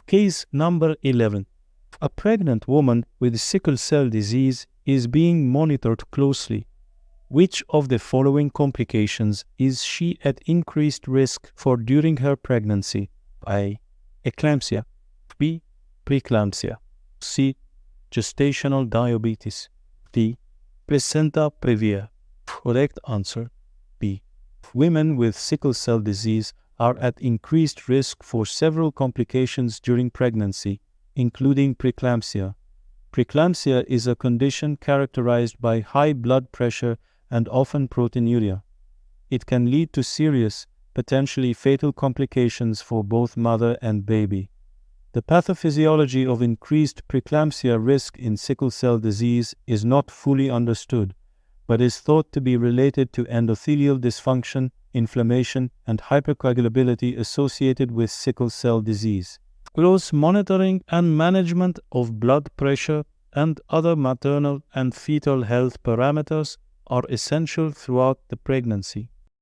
Case number 11. A pregnant woman with sickle cell disease is being monitored closely. Which of the following complications is she at increased risk for during her pregnancy? A. Eclampsia. B. Preeclampsia. C. Gestational diabetes. D. Placenta previa. Correct answer B. Women with sickle cell disease are at increased risk for several complications during pregnancy, including preeclampsia. Preeclampsia is a condition characterized by high blood pressure and often proteinuria. It can lead to serious, potentially fatal complications for both mother and baby. The pathophysiology of increased preeclampsia risk in sickle cell disease is not fully understood, but is thought to be related to endothelial dysfunction, inflammation, and hypercoagulability associated with sickle cell disease. Close monitoring and management of blood pressure and other maternal and fetal health parameters are essential throughout the pregnancy.